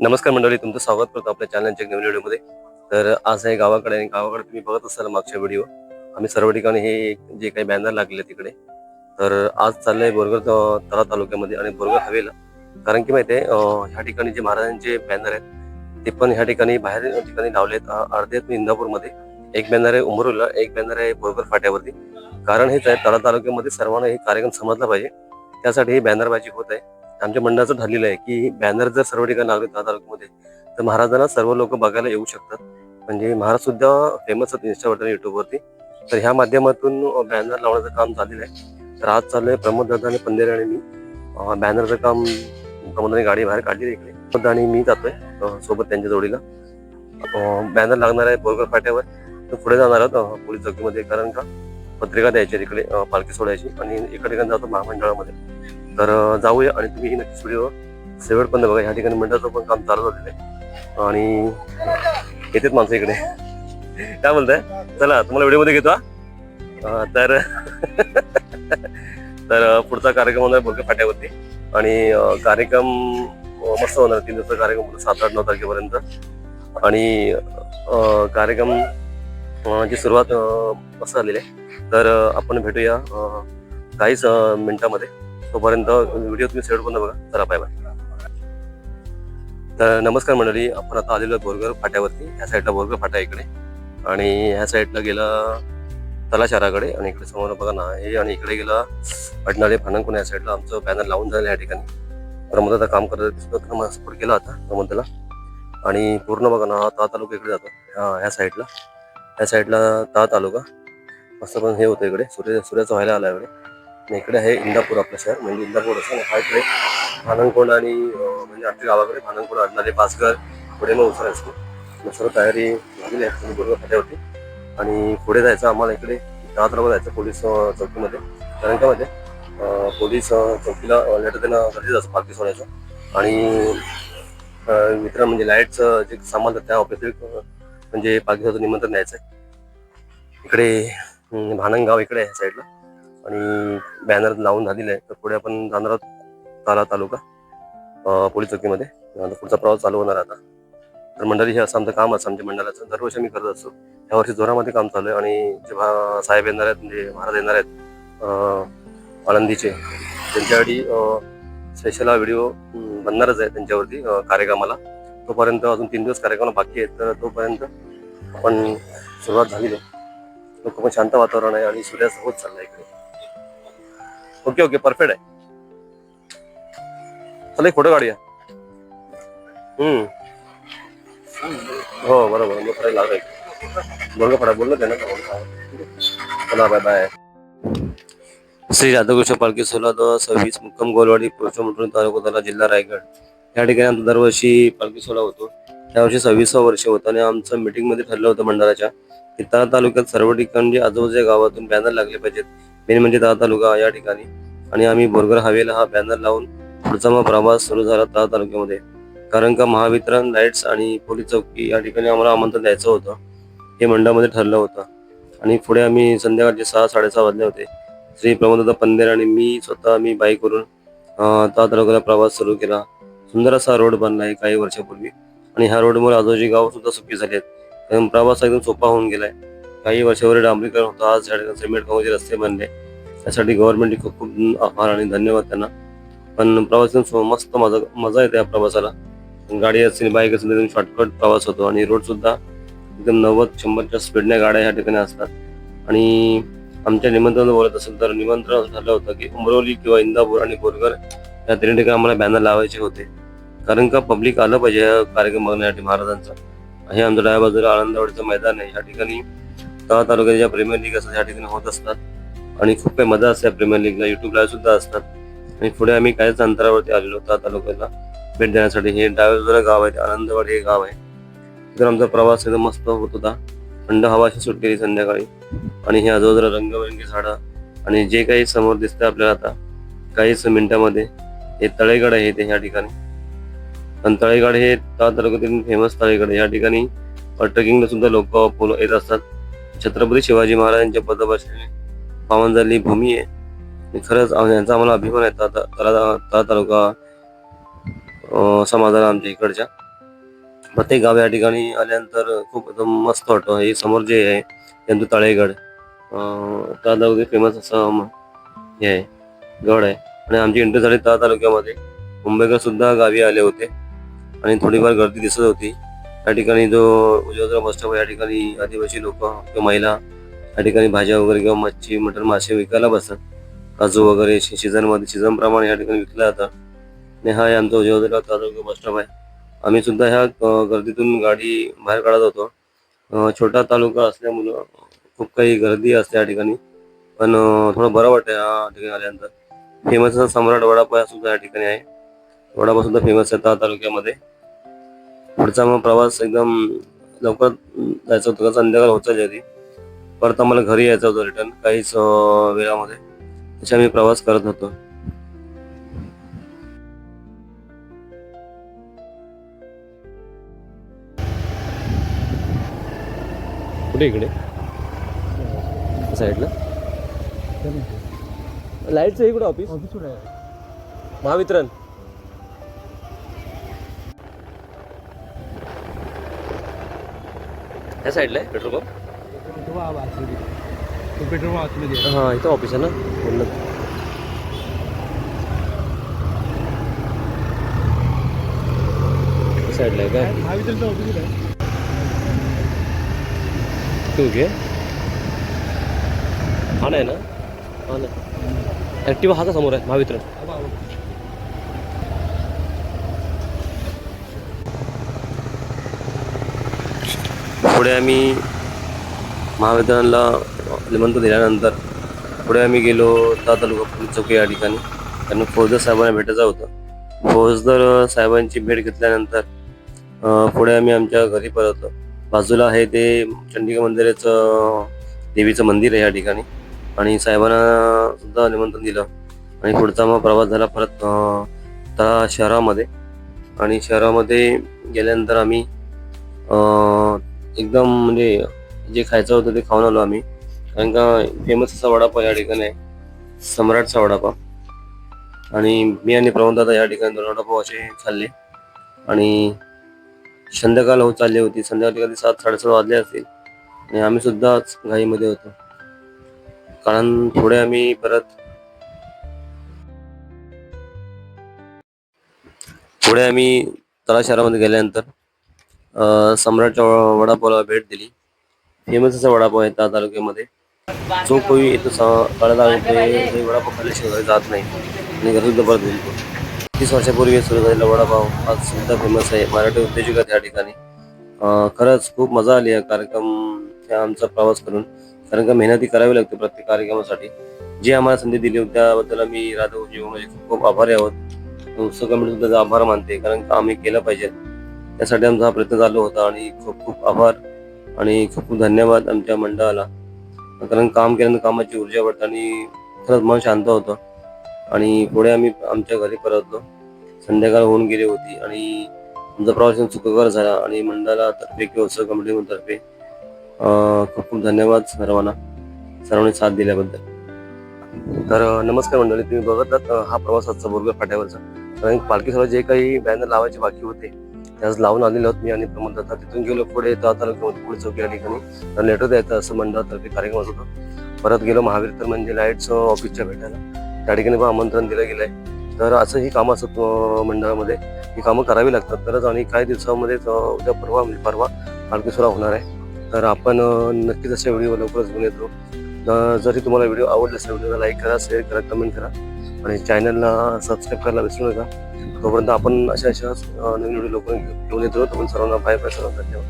नमस्कार मंडळी, तुमचं स्वागत करतो आपल्या चॅनलच्या नवीन व्हिडिओमध्ये. तर आज आहे गावाकडे, आणि गावाकडे तुम्ही बघत असाल मागच्या व्हिडिओ, आम्ही सर्व ठिकाणी हे जे काही बॅनर लागले तिकडे. तर आज चाललंय बोरगर तळा तालुक्यामध्ये आणि बोरगर हवेला. कारण की माहिती आहे, ह्या ठिकाणी जे महाराजांचे बॅनर आहेत ते पण ह्या ठिकाणी बाहेर ठिकाणी लावलेत. अर्धे आहेत इंदापूरमध्ये, एक बॅनर आहे उमरूला, एक बॅनर आहे बोरगर फाट्यावरती. कारण हेच आहे, तळा तालुक्यामध्ये सर्वांना हे कार्यक्रम समजला पाहिजे, त्यासाठी ही बॅनरबाजी होत आहे. आमच्या मंडळाचं ठरलेलं आहे की बॅनर जर सर्व ठिकाणी लागले तळा तालुक्यामध्ये तर महाराजांना सर्व लोक बघायला येऊ शकतात. म्हणजे महाराज सुद्धा फेमस आहेत इंस्टावर युट्यूबवरती. तर ह्या माध्यमातून बॅनर लावण्याचं काम झालेलं आहे. तर आज चाललंय प्रमोद दादा आणि पंधेरे आणि मी बॅनरचं काम. प्रमोदाने गाडी बाहेर काढली इकडे, प्रमोद आणि मी जातोय सोबत त्यांच्या जोडीला. बॅनर लागणार आहे बोरगर फाट्यावर. तर पुढे जाणार आहोत पोलीस चौकीमध्ये, कारण का पत्रिका द्यायची तिकडे, पालखी सोडायची, आणि एका ठिकाणी जातो महामंडळामध्ये. तर जाऊया, आणि तुम्ही नक्कीच व्हिडिओ शेवटपर्यंत बघा. ह्या ठिकाणी मंडळाचं पण काम चालू झालेलं आहे आणि येतेच माणसं इकडे. काय बोलताय? चला तुम्हाला व्हिडिओ मध्ये घेतो. तर तर पुढचा कार्यक्रम होणार बोरगर फाट्यावरती, आणि कार्यक्रम मस्त होणार. 3 दिवसाचा कार्यक्रम, 7, 8, 9 तारखेपर्यंत. आणि कार्यक्रम ची सुरुवात मस्त झालेली आहे. तर आपण भेटूया काहीच मिनिटांमध्ये. तोपर्यंत व्हिडिओ तुम्ही शेवटपर्यंत बघा. चला, बाय बाय. तर नमस्कार मंडळी, आपण आता आलेलो आहे बोरगर फाट्यावरती. ह्या साईडला बोरगर फाटा इकडे, आणि ह्या साईडला गेला तला शहराकडे, आणि इकडे समोर बघा ना हे, आणि इकडे गेला अडनाळे फानंगकोण. या साईडला आमचं बॅनर लावून झालं. या ठिकाणी प्रमोदाचा काम करत सपोर्ट केला आता प्रमोदाला. आणि पूर्ण बघा ना तळा तालुका इकडे जातो. ह्या साईडला तळा तालुका मस्त पण हे होतं. इकडे सूर्याचं व्हायला आला इकडे. इकडे आहे इंदापूर आपलं शहर, म्हणजे इंदापूर असं. हा इकडे भानंगकोंड, आणि म्हणजे आपल्या गावाकडे भानंगकोंड, अडनाळे, पाचघर, पुढे मग उसरा असतो. सर्व तयारी झालेली आहे बोरगर फाट्यावरती. आणि पुढे जायचं आम्हाला, इकडे तळा तालुका जायचं पोलीस चौकीमध्ये. कारण का मध्ये पोलीस चौकीला लेटर देणं गरजेचं असतं पालखी सोडायचं. आणि मित्र म्हणजे लाईटचं जे सामान त्या ऑफिस, म्हणजे पालखीचं निमंत्रण द्यायचं आहे. इकडे भानंगाव इकडे आहे साईडला, आणि बॅनर लावून झालेलं आहे. तर पुढे आपण जाणार आहोत तळा तालुका पोलीस चौकीमध्ये. पुढचा प्रवास चालू होणार आता. तर मंडळी, हे असं आमचं काम असतं आमच्या मंडळाचं. दरवर्षी मी करत असतो. यावर्षी जोरामध्ये काम चालू आहे, आणि जे साहेब येणार आहेत, म्हणजे महाराज येणार आहेत आळंदीचे, त्यांच्यासाठी स्पेशल हा व्हिडिओ बनणारच आहे त्यांच्यावरती कार्यक्रमाला. तोपर्यंत अजून 3 दिवस कार्यक्रम बाकी आहेत. तर तोपर्यंत आपण सुरुवात झालेली आहे. लोक पण शांत वातावरण आहे, आणि सूर्यास्त होत चाललाय इकडे. ओके, परफेक्ट आहे. चला एक फोटो काढूया. हो बरोबर, मग करायला लागेल. बोलगा फडा बोललो त्यांना. चला, बाय बाय. श्री राधाकृष्ण पालखी सोहळा 26 मुक्काम गोलवाडी, पुरुषोत्तम तालुका, जिल्हा रायगड. या ठिकाणी आमचा दरवर्षी पालखी सोहळा होतो. यावर्षी 26वा वर्ष होतं, आणि आमचं मीटिंगमध्ये ठरलं होतं मंडळाच्या की तळा तालुक्यात सर्व ठिकाणी आजूबाजूच्या गावातून बॅनर लागले पाहिजेत. मेन म्हणजे तळा तालुका या ठिकाणी. आणि आम्ही बोरगर हवेला हा बॅनर लावून पुढचा मग प्रवास सुरू झाला तळा तालुक्यामध्ये. कारण का महावितरण, लाईट्स आणि पोलीस चौकी या ठिकाणी आम्हाला आमंत्रण द्यायचं होतं, हे मंडळामध्ये ठरलं होतं. आणि पुढे आम्ही संध्याकाळचे 6, 6:30 वाजले होते. श्री प्रमोद पंधेर आणि मी स्वतः बाईकवरून तळा तालुक्याला प्रवास सुरू केला. सुंदर असा रोड बनला आहे काही वर्षापूर्वी, आणि ह्या रोडमुळे आजूबाजूची गाव सुद्धा सुखी झाली आहेत. प्रवास एकदम सोपा होऊन गेलाय. काही वर्षावर डांबरीकरण होतं, आज सिमेंट काँक्रीटचे रस्ते बनले. त्यासाठी गव्हर्नमेंटचे खूप खूप आभार आणि धन्यवाद त्यांना. पण प्रवास मस्त मजा येते या प्रवासाला. गाडी असेल, बाईक असेल, एकदम शॉर्टकट प्रवास होतो. आणि रोड सुद्धा एकदम 90-100च्या स्पीडने गाड्या ह्या ठिकाणी असतात. आणि आमच्या निमंत्रण बोलत असेल तर निमंत्रण असं ठरलं होतं की उमरोली किंवा इंदापूर आणि बोरगर या 3 ठिकाणी आम्हाला बॅनर लावायचे होते. कारण का पब्लिक आलं पाहिजे या कार्यक्रम बघण्यासाठी महाराजांचा. हे आमच्या डाव्या बाजूला आनंदवाडीचं मैदान आहे. या ठिकाणी तळा तालुक्याच्या ज्या प्रीमियर लीग असतात या ठिकाणी होत असतात, आणि खूप काही मजा असते प्रीमियर लीगला. युट्यूब लाईव्ह सुद्धा असतात. आणि पुढे आम्ही काहीच अंतरावरती आलेलो तळा तालुक्याला भेट देण्यासाठी. हे डाव्या बाजूला गाव आहे, आनंदवाडी हे गाव आहे. तर आमचा प्रवास एकदम मस्त होत होता. थंड हवा अशी सुटलेली संध्याकाळी, आणि हे आजूबाजूला रंगबिरंगी झाडं, आणि जे काही समोर दिसतं आपल्याला आता काहीच मिनिटांमध्ये हे तळेगड आहे ते ह्या ठिकाणी. आणि तळेगड हे तळा तालुक्यातील फेमस तळेगड. या ठिकाणी ट्रेकिंगला सुद्धा लोक येत असतात. छत्रपती शिवाजी महाराजांच्या पदपासून पावन झालेली भूमी आहे. खरंच यांचा आम्हाला अभिमान आहे तळा तालुका समाजाला आमच्या इकडच्या. प्रत्येक गाव या ठिकाणी आल्यानंतर खूप एकदम मस्त वाटतं. हे समोर जे आहे चंदू ताळेगड, त्या फेमस असं हे आहे, गड आहे. आणि आमची एंट्री झाली त्या तालुक्यामध्ये. मुंबईकर सुद्धा गावी आले होते आणि थोडीफार गर्दी दिसत होती. त्या ठिकाणी जो उजवरा बस स्टॉप या ठिकाणी आदिवासी लोक किंवा महिला या ठिकाणी भाज्या वगैरे किंवा मच्छी, मटण, मासे विकायला बसतात. काजू वगैरे सीझन प्रमाणे या ठिकाणी विकला जातं. आणि हा आहे आमचा उजवरा तालुका बस स्टॉप आहे. आम्ही सुद्धा ह्या गर्दीतून गाडी बाहेर काढत होतो. छोटा तालुका असल्यामुळं खूप काही गर्दी असते या ठिकाणी, पण थोडं बरं वाटतं या ठिकाणी आल्यानंतर. फेमस असा सम्राट वडापाव सुद्धा या ठिकाणी आहे. वडापाव सुद्धा फेमस आहे त्या तालुक्यामध्ये. पुढचा मग प्रवास एकदम लवकर जायचं होतं, संध्याकाळ होत चालली होती. परत आम्हाला घरी यायचं होतं रिटर्न काहीच वेळामध्ये. तसे आम्ही प्रवास करत होतो. कुठे इकडे साईडला लाईटचं इकडे ऑफिस महावितरण. या साईडला आहे पेट्रोल पंप. पेट्रोल आतमध्ये हां, इथं ऑफिस आहे ना पूर्ण. साईडला आहे काय महावितरणचं ऑफिस आहे. तू घे. हा नाही ना, हा ना, ॲक्टिवा हा का समोर आहे महावितरण. पुढे आम्ही महावितरणला निमंत्रण दिल्यानंतर पुढे आम्ही गेलो त्या तालुका पोलीस चौकी या ठिकाणी. कारण फौजदार साहेबांना भेटायचं होतं. फौजदार साहेबांची भेट घेतल्यानंतर पुढे आम्ही आमच्या घरी परतलो. बाजूला आहे ते चंडिका मंदिराचं देवीचं मंदिर आहे या ठिकाणी, आणि साहेबांना सुद्धा निमंत्रण दिलं. आणि पुढचा मग प्रवास झाला परत त्या शहरामध्ये. आणि शहरामध्ये गेल्यानंतर आम्ही एकदम म्हणजे जे खायचं होतं ते खाऊन आलो आम्ही. कारण का फेमस असा वडापाव या ठिकाणी आहे, सम्राटचा वडापाव. आणि मी आणि प्रमोद दादा या ठिकाणी 2 वडापाव असे खाल्ले. आणि संध्याकाळ होत चालली होती. संध्याकाळी कधी 7-7:30 वाजले असतील. आणि आम्ही सुद्धा घाईमध्ये होतो, कारण पुढे आम्ही तळा शहरामध्ये गेल्यानंतर सम्राटच्या वडापावला भेट दिली. फेमस असा वडापाव आहे त्या तालुक्यामध्ये. जो कोणी इथं कळला ते वडापाव खाल्ल्याशिवाय जात नाही आणि घरी सुद्धा परत बोलतो. 30 वर्षापूर्वी सुरू झालेला वडापाव आज सुद्धा फेमस आहे. मराठी उद्योजक त्या ठिकाणी. खरंच खूप मजा आली या आमचा प्रवास करून. कारण का मेहनती करावी लागते प्रत्येक कार्यक्रमासाठी. जी आम्हाला संधी दिली होती त्याबद्दल आम्ही राधव जीवनाचे खूप खूप आभारी आहोत. उत्सव कमिटी सुद्धा आभार मानते, कारण का आम्ही केलं पाहिजे त्यासाठी आमचा हा प्रयत्न चालू होता. आणि खूप खूप आभार आणि खूप खूप धन्यवाद आमच्या मंडळाला. कारण काम केल्यानंतर कामाची ऊर्जा वाटते आणि खरंच मन शांत होतं. आणि पुढे आम्ही आमच्या घरी परतलो. संध्याकाळ होऊन गेली होती आणि आमचा प्रवास सुखकर झाला. आणि मंडळातर्फे किंवा उत्सव कमिटीतर्फे खूप खूप धन्यवाद सर्वांनी साथ दिल्याबद्दल. तर नमस्कार मंडळी, तुम्ही बघतात हा प्रवास आजचा बोरगाव फाट्यावरचा. कारण पालखी सोहळा जे काही बॅनर लावायचे बाकी होते त्याच लावून आलेलो आहोत मी आणि प्रमोद दादा. तिथून गेलो पुढे तालुक्यामध्ये पुढे चौकी या ठिकाणी लेटर द्यायचं असं मंडळातर्फे कार्यक्रम होता. परत गेलो महावीर म्हणजे लाईट्स ऑफिसच्या भेटायला. त्या ठिकाणी पण आमंत्रण दिलं गेलं आहे. तर असं ही कामं असत मंडळामध्ये. ही कामं करावी लागतात तरच. आणि काही दिवसामध्येच उद्या परवा पालखी सोहळा होणार आहे. तर आपण नक्कीच अशा व्हिडिओ लवकरच घेऊन येतो. जरी तुम्हाला व्हिडिओ आवडला असेल व्हिडिओला लाईक करा, शेअर करा, कमेंट करा आणि चॅनलला सबस्क्राईब करायला विसरू नका. तोपर्यंत आपण अशा नवीन व्हिडिओ लवकर घेऊन येतो. तोपर्यंत सर्वांना बाय बाय, सर्वांना धन्यवाद.